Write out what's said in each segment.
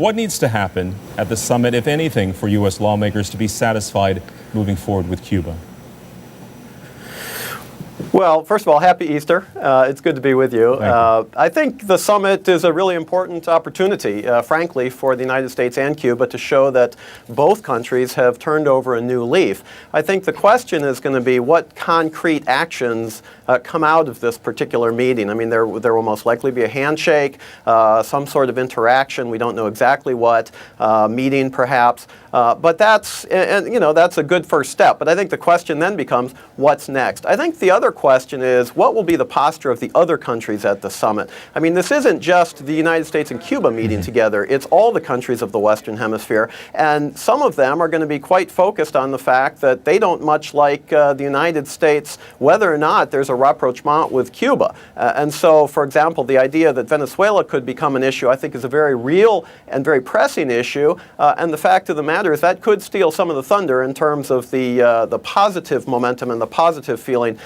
What needs to happen at the summit, if anything, for U.S. lawmakers to be satisfied moving forward with Cuba? Well, first of all, happy Easter. It's good to be with you. I think the summit is a really important opportunity, frankly, for the United States and Cuba to show that both countries have turned over a new leaf. I think the question is going to be what concrete actions come out of this particular meeting. I mean, there will most likely be a handshake, some sort of interaction. We don't know exactly what, meeting perhaps. But that's a good first step. But I think the question then becomes, what's next? I think the other question is, what will be the posture of the other countries at the summit? I mean, this isn't just the United States and Cuba meeting together. It's all the countries of the Western Hemisphere. And some of them are going to be quite focused on the fact that they don't much like the United States, whether or not there's a rapprochement with Cuba. And so, for example, the idea that Venezuela could become an issue, I think, is a very real and very pressing issue. And the fact of the matter is that could steal some of the thunder in terms of the positive momentum and the positive feeling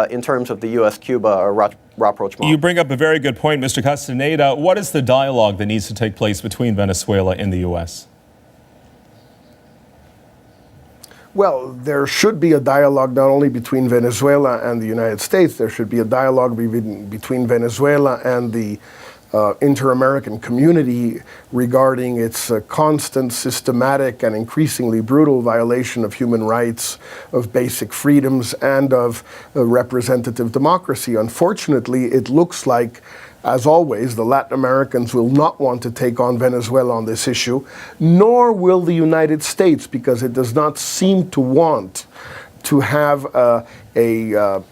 in terms of the U.S.-Cuba rapprochement. You bring up a very good point, Mr. Castaneda. What is the dialogue that needs to take place between Venezuela and the U.S.? Well, there should be a dialogue not only between Venezuela and the United States. There should be a dialogue between Venezuela and the inter-American community regarding its constant, systematic, and increasingly brutal violation of human rights, of basic freedoms, and of representative democracy. Unfortunately, it looks like, as always, the Latin Americans will not want to take on Venezuela on this issue, nor will the United States, because it does not seem to want to have a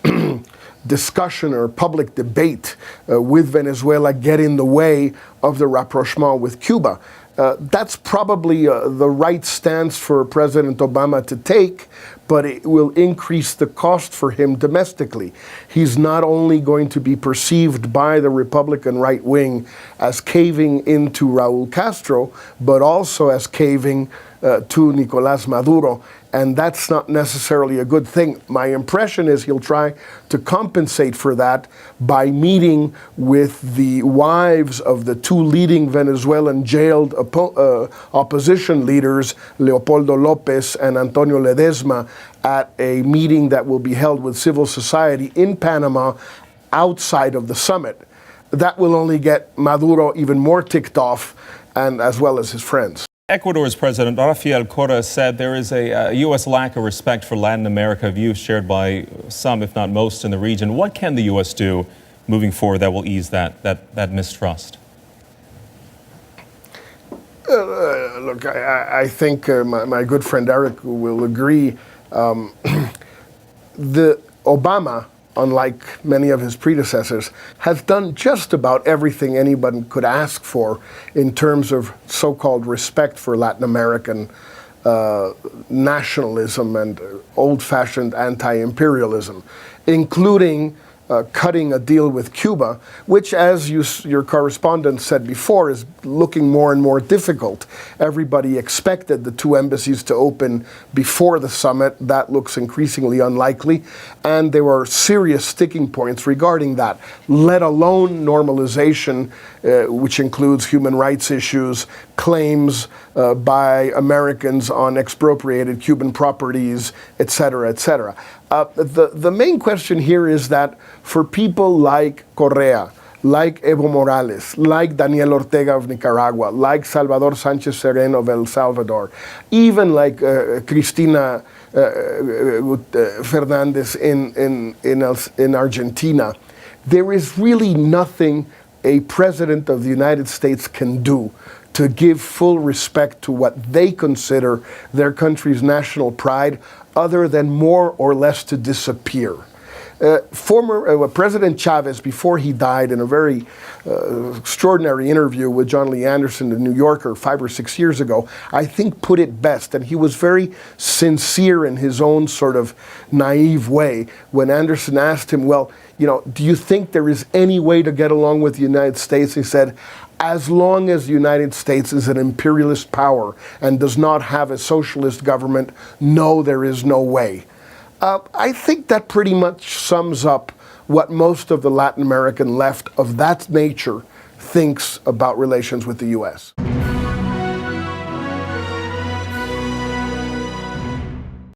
discussion or public debate with Venezuela get in the way of the rapprochement with Cuba. That's probably the right stance for President Obama to take, but it will increase the cost for him domestically. He's not only going to be perceived by the Republican right wing as caving into Raul Castro, but also as caving to Nicolás Maduro, and that's not necessarily a good thing. My impression is he'll try to compensate for that by meeting with the wives of the two leading Venezuelan jailed opposition leaders, Leopoldo López and Antonio Ledesma, at a meeting that will be held with civil society in Panama outside of the summit. That will only get Maduro even more ticked off, and as well as his friends. Ecuador's President Rafael Correa said there is a U.S. lack of respect for Latin America, view shared by some, if not most, in the region. What can the U.S. do moving forward that will ease that mistrust? Look, I think my good friend Eric will agree. Obama, unlike many of his predecessors, has done just about everything anyone could ask for in terms of so-called respect for Latin American nationalism and old-fashioned anti-imperialism, including cutting a deal with Cuba, which, as your correspondent said before, is looking more and more difficult. Everybody expected the two embassies to open before the summit. That looks increasingly unlikely. And there were serious sticking points regarding that, let alone normalization, which includes human rights issues, claims by Americans on expropriated Cuban properties, et cetera, et cetera. The main question here is that for people like Correa, like Evo Morales, like Daniel Ortega of Nicaragua, like Salvador Sánchez Serén of El Salvador, even like Cristina Fernandez in Argentina, there is really nothing a president of the United States can do to give full respect to what they consider their country's national pride, other than more or less to disappear. Former President Chavez, before he died, in a very extraordinary interview with John Lee Anderson, the New Yorker, 5 or 6 years ago, I think put it best, and he was very sincere in his own sort of naive way when Anderson asked him, well, you know, do you think there is any way to get along with the United States? He said, as long as the United States is an imperialist power and does not have a socialist government, no, there is no way. I think that pretty much sums up what most of the Latin American left of that nature thinks about relations with the U.S.